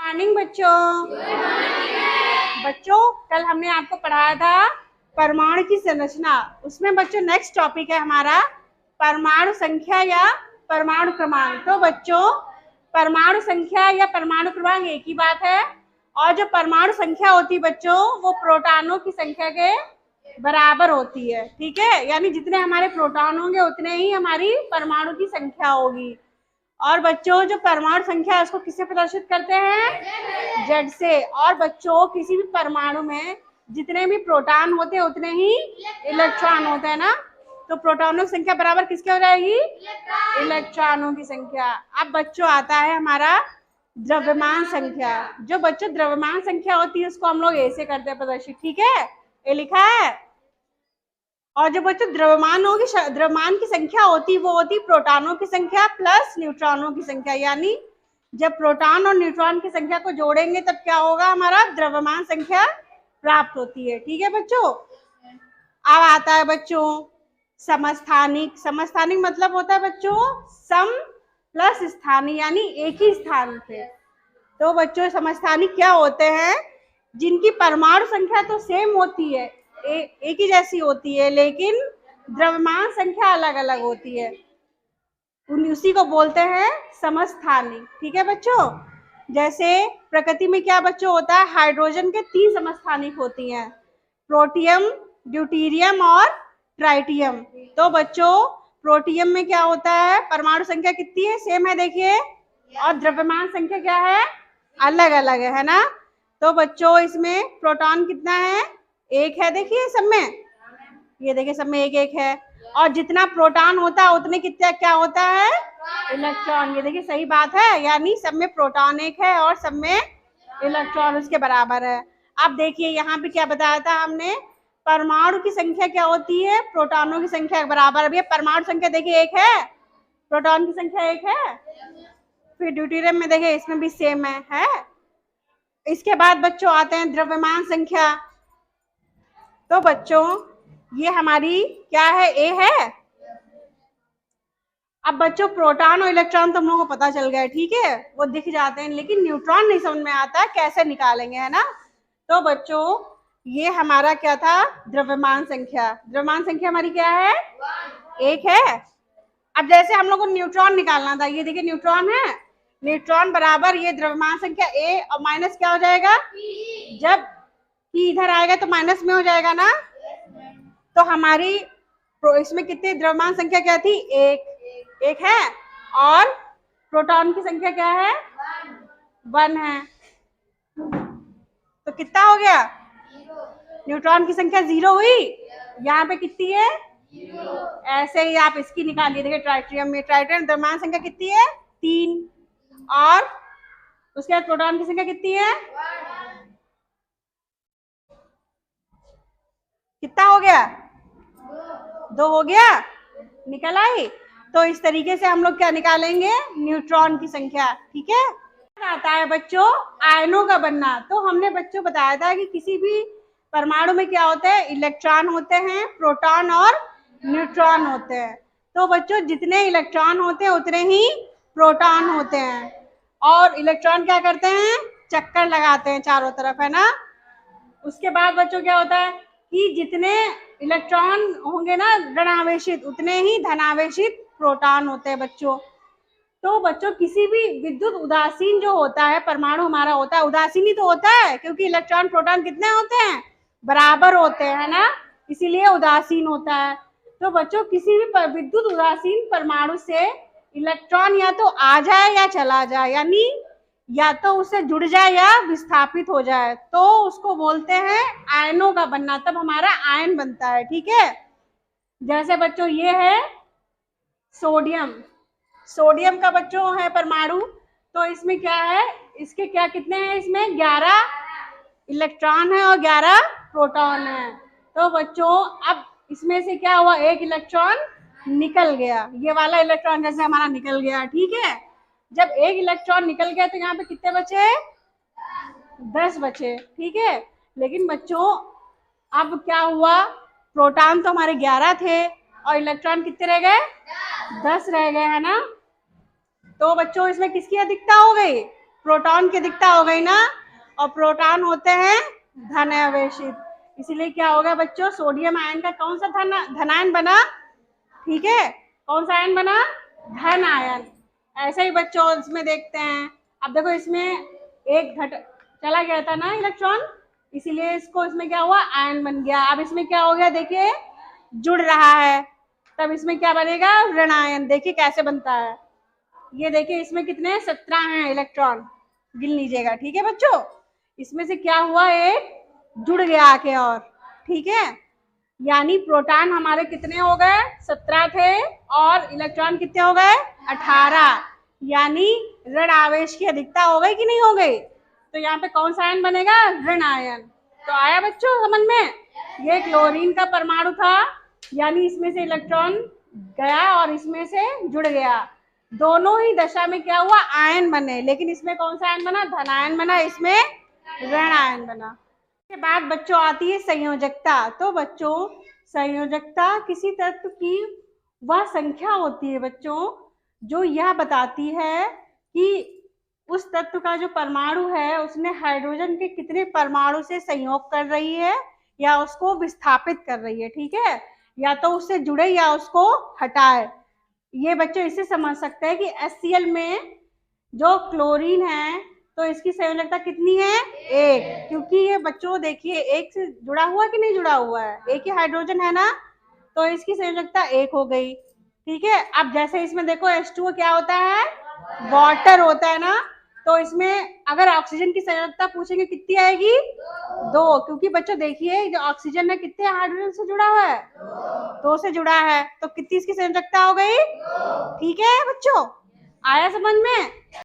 Morning बच्चों। बच्चों कल हमने आपको पढ़ाया था परमाणु की संरचना। उसमें बच्चों नेक्स्ट टॉपिक है हमारा परमाणु संख्या या परमाणु क्रमांक। तो बच्चों परमाणु संख्या या परमाणु क्रमांक एक ही बात है, और जो परमाणु संख्या होती है बच्चों वो प्रोटॉनों की संख्या के बराबर होती है। ठीक है, यानी जितने हमारे प्रोटॉन होंगे उतने ही हमारी परमाणु की संख्या होगी। और बच्चों जो परमाणु संख्या है उसको किससे प्रदर्शित करते हैं? जेड से। और बच्चों किसी भी परमाणु में जितने भी प्रोटॉन होते हैं उतने ही इलेक्ट्रॉन होते हैं ना, तो प्रोटॉनों की संख्या बराबर किसकी हो जाएगी? इलेक्ट्रॉनों की संख्या। अब बच्चों आता है हमारा द्रव्यमान संख्या। जो बच्चों द्रव्यमान संख्या होती है उसको हम लोग ऐसे करते हैं प्रदर्शित। ठीक है, ये लिखा है। और जो बच्चों द्रव्यमान की संख्या होती वो होती प्रोटॉनों की संख्या प्लस न्यूट्रॉनों की संख्या। यानी जब प्रोटॉन और न्यूट्रॉन की संख्या को जोड़ेंगे तब क्या होगा? हमारा द्रव्यमान संख्या प्राप्त होती है। ठीक है बच्चों। अब आता है बच्चों समस्थानिक। समस्थानिक मतलब होता है बच्चों सम प्लस स्थानिक, यानी एक ही स्थान पे। तो बच्चों समस्थानिक क्या होते हैं? जिनकी परमाणु संख्या तो सेम होती है, एक ही जैसी होती है, लेकिन द्रव्यमान संख्या अलग अलग होती है, उसी को बोलते हैं समस्थानिक। ठीक है बच्चों। जैसे प्रकृति में क्या बच्चों होता है? हाइड्रोजन के 3 समस्थानिक होती हैं, प्रोटियम, ड्यूटेरियम और ट्राइटियम। तो बच्चों प्रोटियम में क्या होता है? परमाणु संख्या कितनी है? सेम है देखिए, और द्रव्यमान संख्या क्या है? अलग अलग है ना। तो बच्चों इसमें प्रोटॉन कितना है? एक है, देखिए सब में, ये देखिए सब में एक एक है। और जितना प्रोटॉन होता है उतने कितना क्या होता है? इलेक्ट्रॉन। ये देखिए सही बात है, यानी सब में प्रोटॉन एक है और सब में इलेक्ट्रॉन उसके बराबर है। अब देखिए यहाँ पे क्या बताया था हमने, परमाणु की संख्या क्या होती है? प्रोटॉनों की संख्या के बराबर। अभी परमाणु संख्या देखिए एक है, प्रोटॉन की संख्या एक है। फिर ड्यूटेरियम में देखिए इसमें भी सेम है। इसके बाद बच्चों आते हैं द्रव्यमान संख्या। तो बच्चों ये हमारी क्या है? ए है। अब बच्चों प्रोटॉन और इलेक्ट्रॉन तो हम लोगों को पता चल गया है, ठीक है, वो दिख जाते हैं, लेकिन न्यूट्रॉन नहीं समझ में आता कैसे निकालेंगे, है ना। तो बच्चों ये हमारा क्या था? द्रव्यमान संख्या। द्रव्यमान संख्या हमारी क्या है? एक है। अब जैसे हम लोग को न्यूट्रॉन निकालना था, ये देखिए न्यूट्रॉन है, न्यूट्रॉन बराबर ये द्रव्यमान संख्या ए और माइनस क्या हो जाएगा? जब पी इधर आएगा तो माइनस में हो जाएगा ना। तो हमारी इसमें कितनी द्रव्यमान संख्या क्या थी? एक है। और प्रोटॉन की संख्या क्या है? 1 है। तो कितना हो गया? न्यूट्रॉन की संख्या 0 हुई। यहाँ पे कितनी है? 0। ऐसे ही आप इसकी निकालिए। देखिए ट्राइटियम में, ट्राइटियम द्रव्यमान संख्या कितनी है? 3। और उसके बाद प्रोटॉन की संख्या कितनी है? 1। कितना हो गया? 2 हो गया, निकल आई। तो इस तरीके से हम लोग क्या निकालेंगे? न्यूट्रॉन की संख्या। ठीक है। आता है बच्चों आयनों का बनना। तो हमने बच्चों बताया था कि किसी भी परमाणु में क्या होता है? इलेक्ट्रॉन होते हैं, प्रोटॉन और न्यूट्रॉन होते हैं। तो बच्चों जितने इलेक्ट्रॉन होते हैं उतने ही प्रोटॉन होते हैं। और इलेक्ट्रॉन क्या करते हैं? चक्कर लगाते हैं चारों तरफ, है ना। उसके बाद बच्चों क्या होता है कि जितने इलेक्ट्रॉन होंगे ना ऋणावेशित, उतने ही धनावेशित प्रोटॉन होते हैं बच्चों। तो बच्चों किसी भी विद्युत उदासीन जो होता है परमाणु हमारा होता है, उदासीन ही तो होता है, क्योंकि इलेक्ट्रॉन प्रोटॉन कितने होते हैं? बराबर होते हैं, है ना, इसीलिए उदासीन होता है। तो बच्चों किसी भी विद्युत उदासीन परमाणु से इलेक्ट्रॉन या तो आ जाए या चला जाए, यानी या तो उससे जुड़ जाए या विस्थापित हो जाए, तो उसको बोलते हैं आयनों का बनना। तब हमारा आयन बनता है। ठीक है। जैसे बच्चों ये है सोडियम। सोडियम का बच्चों है परमाणु। तो इसमें क्या है? इसके क्या कितने हैं? इसमें 11 इलेक्ट्रॉन है और 11 प्रोटॉन है। तो बच्चों अब इसमें से क्या हुआ? एक इलेक्ट्रॉन निकल गया, ये वाला इलेक्ट्रॉन जैसे हमारा निकल गया। ठीक है। जब एक इलेक्ट्रॉन निकल गया तो यहाँ पे कितने बचे? 10 बचे। ठीक है। लेकिन बच्चों अब क्या हुआ? प्रोटॉन तो हमारे 11 थे और इलेक्ट्रॉन कितने रह गए? 10 रह गए, है ना। तो बच्चों इसमें किसकी अधिकता हो गई? प्रोटॉन की अधिकता हो गई ना, और प्रोटॉन होते हैं धन आवेशित, इसीलिए क्या होगा बच्चों, सोडियम आयन का कौन सा धनायन बना, ठीक है, कौन सा आयन बना, धन आयन। ऐसे ही बच्चों इसमें देखते हैं, अब देखो इसमें एक घट चला गया था ना इलेक्ट्रॉन, इसीलिए इसको इसमें क्या हुआ, आयन बन गया। अब इसमें क्या हो गया, देखिए जुड़ रहा है, तब इसमें क्या बनेगा, ऋण आयन। देखिए कैसे बनता है, ये देखिए इसमें कितने 17 हैं इलेक्ट्रॉन, गिन लीजिएगा, ठीक है बच्चों। इसमें से क्या हुआ, एक जुड़ गया आके, और ठीक है, यानी प्रोटॉन हमारे कितने हो गए, 17 थे, और इलेक्ट्रॉन कितने हो गए, 18, यानी ऋण आवेश की अधिकता हो गई कि नहीं हो गई। तो यहाँ पे कौन सा आयन बनेगा, ऋण आयन। तो आया बच्चों समझ में, ये क्लोरीन का परमाणु था, यानी इसमें से इलेक्ट्रॉन गया और इसमें से जुड़ गया, दोनों ही दशा में क्या हुआ, आयन बने, लेकिन इसमें कौन सा आयन बना, धनायन बना, इसमें ऋण आयन बना। के बाद बच्चों आती है संयोजकता। तो बच्चों संयोजकता किसी तत्व की वह संख्या होती है बच्चों जो यह बताती है कि उस तत्व का जो परमाणु है उसने हाइड्रोजन के कितने परमाणु से संयोग कर रही है या उसको विस्थापित कर रही है, ठीक है, या तो उससे जुड़े या उसको हटाए। ये बच्चों इससे समझ सकते हैं कि HCl में जो क्लोरीन है तो इसकी संयोजकता कितनी है, एक, क्योंकि ये बच्चों देखिए एक से जुड़ा हुआ है कि नहीं जुड़ा हुआ है, एक ही हाइड्रोजन है ना, तो इसकी संयोजकता एक हो गई, ठीक है। अब जैसे इसमें देखो H2O क्या होता है, वाटर होता है ना, तो इसमें अगर ऑक्सीजन की संयोजकता पूछेंगे कितनी आएगी, 2, क्योंकि बच्चों देखिए जो ऑक्सीजन है कितने हाइड्रोजन से जुड़ा हुआ है, 2 से जुड़ा है, तो कितनी इसकी संयोजकता हो गई, ठीक है बच्चों, आया समझ में।